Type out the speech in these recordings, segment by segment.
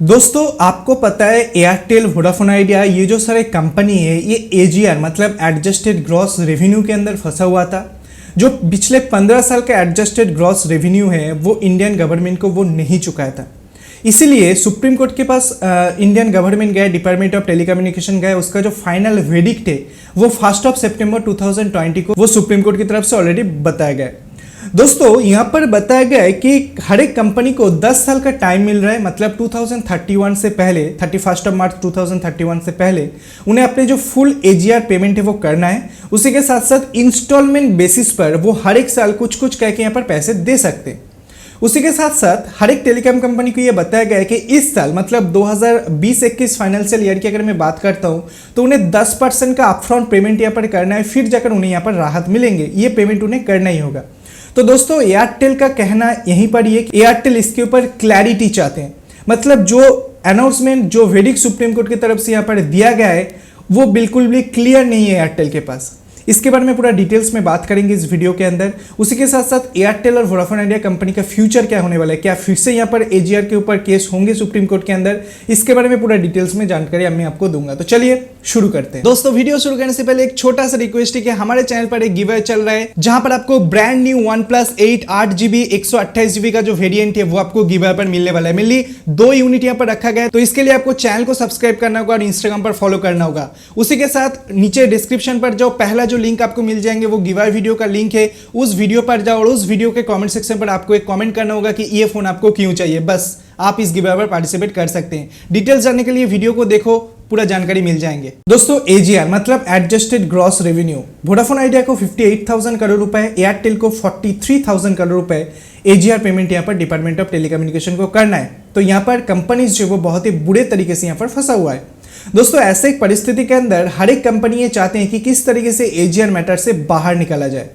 दोस्तों आपको पता है एयरटेल, वोडाफोन आइडिया, ये जो सारे कंपनी है ये एजीआर मतलब एडजस्टेड ग्रॉस रेवेन्यू के अंदर फंसा हुआ था। जो पिछले 15 साल का एडजस्टेड ग्रॉस रेवेन्यू है वो इंडियन गवर्नमेंट को वो नहीं चुकाया था। इसीलिए सुप्रीम कोर्ट के पास इंडियन गवर्नमेंट गया, डिपार्टमेंट ऑफ टेलीकम्युनिकेशन गया। उसका जो फाइनल वेडिक्ट है वो 1 सितंबर 2020 को वो सुप्रीम कोर्ट की तरफ से ऑलरेडी बताया गया है। दोस्तों यहाँ पर बताया गया है कि हर एक कंपनी को 10 साल का टाइम मिल रहा है, मतलब 2031 से पहले 31 मार्च 2031 से पहले उन्हें अपने जो फुल एजीआर पेमेंट है वो करना है। उसी के साथ साथ इंस्टॉलमेंट बेसिस पर वो हर एक साल कुछ कुछ कह के यहाँ पर पैसे दे सकते हैं। उसी के साथ साथ हर एक टेलीकॉम कंपनी को यह बताया गया है कि इस साल मतलब 2020-21 फाइनेंशियल ईयर की अगर मैं बात करता हूं तो उन्हें 10% का अपफ्रंट पेमेंट यहाँ पर करना है, फिर जाकर उन्हें यहाँ पर राहत मिलेंगे। ये पेमेंट उन्हें करना ही होगा। तो दोस्तों एयरटेल का कहना यहीं पर ये कि एयरटेल इसके ऊपर क्लैरिटी चाहते हैं, मतलब जो अनाउंसमेंट जो वेडिक सुप्रीम कोर्ट की तरफ से यहाँ पर दिया गया है वो बिल्कुल भी क्लियर नहीं है एयरटेल के पास। इसके बारे में पूरा डिटेल्स में बात करेंगे इस वीडियो के अंदर। उसी के साथ साथ एयरटेल और वोडाफोन आइडिया कंपनी का फ्यूचर क्या होने वाला है, क्या फिर से यहाँ पर एजीआर के ऊपर केस होंगे सुप्रीम कोर्ट के अंदर, इसके बारे में पूरा डिटेल्स में जानकारी मैं आपको दूंगा। तो चलिए शुरू करते हैं। दोस्तों वीडियो शुरू करने से पहले एक छोटा सा रिक्वेस्ट है कि हमारे चैनल पर एक गिव अवे चल रहा है जहां पर आपको brand new OnePlus 8 8GB 128GB का जो वेरिएंट है वो आपको गिव अवे पर मिलने वाला है। मेनली 2 यूनिट यहाँ पर रखा गया है, तो इसके लिए आपको चैनल को सब्सक्राइब करना होगा और इंस्टाग्राम पर फॉलो करना होगा। उसी के साथ नीचे डिस्क्रिप्शन पर जो पहला जो लिंक आपको मिल जाएंगे वो गिव अवे वीडियो का लिंक है, उस वीडियो पर जाओ और उस वीडियो के कमेंट सेक्शन पर आपको एक कमेंट करना होगा कि ये फोन आपको क्यों चाहिए। बस आप इस गिव अवे पर पार्टिसिपेट कर सकते हैं। डिटेल्स जानने के लिए वीडियो को देखो, पूरा जानकारी मिल जाएंगे। दोस्तों एजीआर मतलब adjusted gross revenue, Vodafone idea को 58,000 करोड़ रुपए, एयरटेल को 43,000 करोड़ रुपए एजीआर पेमेंट यहाँ पर डिपार्टमेंट ऑफ टेलीकम्युनिकेशन को करना है। तो यहाँ पर कंपनीज जो वो बहुत ही बुरे तरीके से यहाँ पर फंसा हुआ है। दोस्तों ऐसे एक परिस्थिति के अंदर हर एक कंपनी ये चाहते हैं कि किस तरीके से एजीआर मैटर से बाहर निकाला जाए।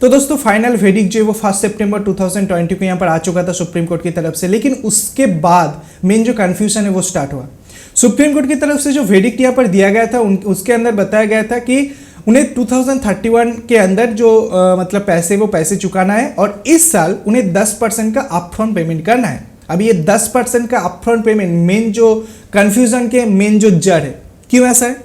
तो दोस्तों फाइनल वेडिक्ट जो है वो 1 सितंबर 2020 को यहाँ पर आ चुका था सुप्रीम कोर्ट की तरफ से, लेकिन उसके बाद मेन जो कन्फ्यूजन है वो स्टार्ट हुआ। सुप्रीम कोर्ट की तरफ से जो वेडिक्ट यहाँ पर दिया गया था उसके अंदर बताया गया था कि उन्हें 2031 के अंदर जो मतलब पैसे वो पैसे चुकाना है और इस साल उन्हें 10% का अपफ्रंट पेमेंट करना है। अब ये 10% का अपफ्रंट पेमेंट मेन जो कन्फ्यूजन के मेन जो जड़ है, क्यों ऐसा है?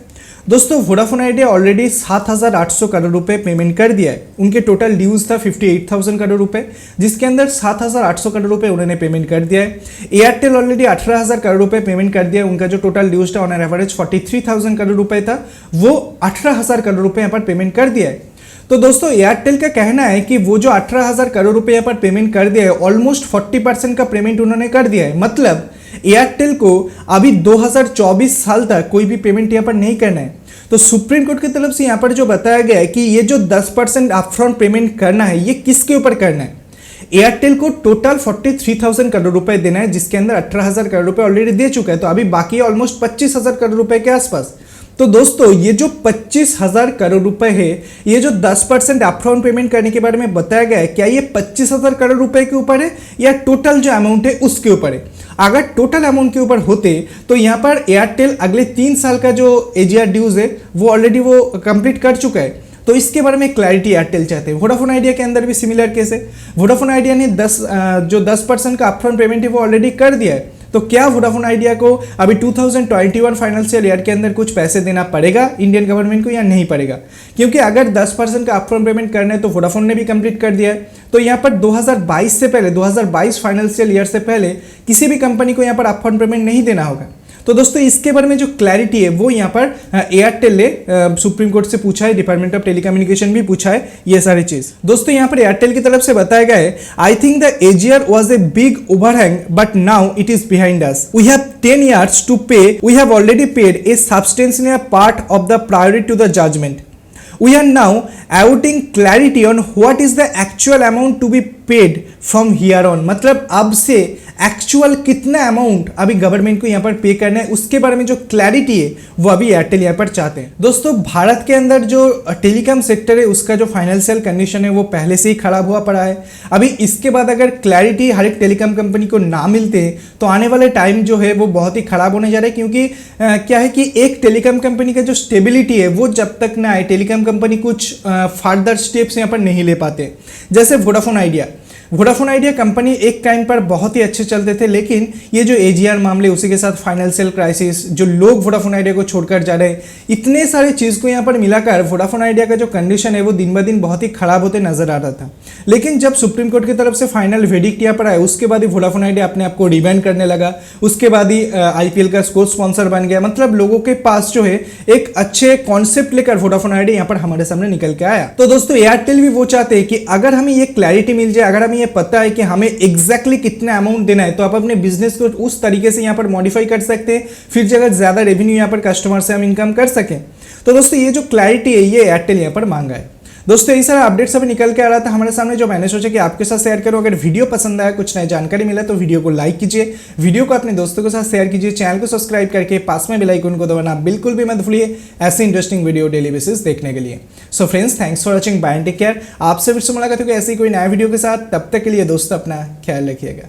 दोस्तों वोडाफोन आइडिया ऑलरेडी 7,800 करोड़ रुपए पेमेंट कर दिया है। उनके टोटल ड्यूज था 58,000 करोड़ रुपए, जिसके अंदर 7,800 करोड़ रुपए उन्होंने पेमेंट कर दिया है। एयरटेल ऑलरेडी 18,000 करोड़ रुपए पेमेंट कर दिया है। उनका जो टोटल ड्यूज था ऑन एवरेज 43,000 करोड़ रुपए था, वो 18,000 करोड़ रुपए यहाँ पर पेमेंट कर दिया है। तो दोस्तों एयरटेल का कहना है कि वो जो 18,000 करोड़ रुपए यहाँ पर पेमेंट कर दिया है, ऑलमोस्ट 40% का पेमेंट उन्होंने कर दिया है। मतलब एयरटेल को अभी 2024 साल तक कोई भी पेमेंट यहाँ पर नहीं करना है। तो सुप्रीम कोर्ट की तरफ से यहाँ पर जो बताया गया है कि ये जो 10% अपफ्रंट पेमेंट करना है ये किसके ऊपर करना है? एयरटेल को टोटल 43,000 करोड़ रुपए देना है, जिसके अंदर 18,000 करोड़ रुपए ऑलरेडी दे चुका है। तो अभी बाकी ऑलमोस्ट 25,000 करोड़ रुपए के आसपास। तो दोस्तों ये जो 25,000 करोड़ रुपए है, ये जो 10% अपफ्रंट पेमेंट करने के बारे में बताया गया है, क्या ये 25,000 करोड़ रुपए के ऊपर है या टोटल जो अमाउंट है उसके ऊपर है? अगर टोटल अमाउंट के ऊपर होते तो यहाँ पर एयरटेल अगले 3 साल का जो एजीआर ड्यूज है वो ऑलरेडी वो कंप्लीट कर चुका है। तो इसके बारे में क्लैरिटी एयरटेल चाहते हैं। वोडाफोन आइडिया के अंदर भी सिमिलर केस है। वोडाफोन आइडिया ने 10% का अपफ्रंट पेमेंट है वो ऑलरेडी कर दिया है। तो क्या वोडाफोन आइडिया को अभी 2021 फाइनेंशियल ईयर के अंदर कुछ पैसे देना पड़ेगा इंडियन गवर्नमेंट को या नहीं पड़ेगा? क्योंकि अगर 10% का अपफ्रंट पेमेंट करना है तो वोडाफोन ने भी कंप्लीट कर दिया है। तो यहाँ पर 2022 से पहले 2022 फाइनेंशियल ईयर से पहले किसी भी कंपनी को यहाँ पर अपफ्रंट पेमेंट नहीं देना होगा। तो दोस्तों इसके बारे में जो क्लैरिटी है वो यहाँ पर एयरटेल ने सुप्रीम कोर्ट से पूछा है, डिपार्टमेंट ऑफ टेलीकम्युनिकेशन भी पूछा है ये सारी चीज। दोस्तों यहाँ पर एयरटेल की तरफ से बताया गया है, I think the AGR was a big overhang but now it is behind us. We have 10 years to pay. We have already paid a substantial part of the priority to the judgment. We are now awaiting clarity on what is the actual amount to be paid from here on. मतलब अब से actual कितना amount अभी government को यहाँ पर पे करना है उसके बारे में जो क्लैरिटी है वो अभी एयरटेल यहाँ पर चाहते हैं। दोस्तों भारत के अंदर जो टेलीकॉम सेक्टर है उसका जो फाइनेंशियल कंडीशन है वो पहले से ही खराब हुआ पड़ा है। अभी इसके बाद अगर क्लैरिटी हर एक टेलीकॉम कंपनी को ना मिलते तो आने वाले टाइम जो है वो बहुत ही खराब होने जा रहा है। क्योंकि क्या है कि एक टेलीकॉम कंपनी का जो स्टेबिलिटी है वो जब तक ना आए टेलीकॉम कंपनी कुछ फर्दर स्टेप्स यहाँ पर नहीं ले पाते। जैसे Vodafone idea Vodafone idea company एक टाइम पर बहुत ही अच्छे चलते थे, लेकिन ये जो AGR मामले, उसी के साथ फाइनेंशियल क्राइसिस, जो लोग वोडाफोन आइडिया को छोड़कर जा रहे हैं, इतने सारे चीज़ को यहाँ पर मिलाकर वोडाफोन आइडिया का जो कंडीशन है वो दिन ब दिन बहुत ही खराब होते नजर आ रहा था। लेकिन जब सुप्रीम कोर्ट की तरफ से फाइनल वेडिक्ट यहाँ पर आया, उसके बाद ही वोडाफोन आइडिया अपने आप को रिब्रांड करने लगा, उसके बाद ही IPL का स्पोर्ट्स स्पॉन्सर बन गया। मतलब लोगों के पास जो है एक अच्छे कॉन्सेप्ट लेकर वोडाफोन आइडिया यहाँ पर हमारे सामने निकल के आया। तो दोस्तों एयरटेल भी वो चाहते हैं कि अगर हमें ये क्लैरिटी मिल जाए, अगर हमें ये पता है कि हमें एग्जैक्टली कितना अमाउंट देना है, तो आप अपने बिजनेस को उस तरीके से यहाँ पर मॉडिफाई कर सकते हैं, फिर जगह ज्यादा रेवेन्यू यहाँ पर कस्टमर से हम इनकम कर सकें। तो दोस्तों ये जो क्लैरिटी है ये एयरटेल यहाँ पर मांगा है। दोस्तों यही सारा अपडेट सब निकल के आ रहा था हमारे सामने, जो मैंने सोचा कि आपके साथ शेयर करूं। अगर वीडियो पसंद आया, कुछ नई जानकारी मिला, तो वीडियो को लाइक कीजिए, वीडियो को अपने दोस्तों के साथ शेयर कीजिए, चैनल को सब्सक्राइब करके पास में बेल आइकन को दबाना बिल्कुल भी मत भूलिए ऐसे इंटरेस्टिंग वीडियो डेली बेसिस देखने के लिए। So friends, thanks for watching, bye and take care. आपसे फिर से मुलाकात होगी ऐसी कोई नया वीडियो के साथ। तब तक के लिए दोस्तों अपना ख्याल रखिएगा।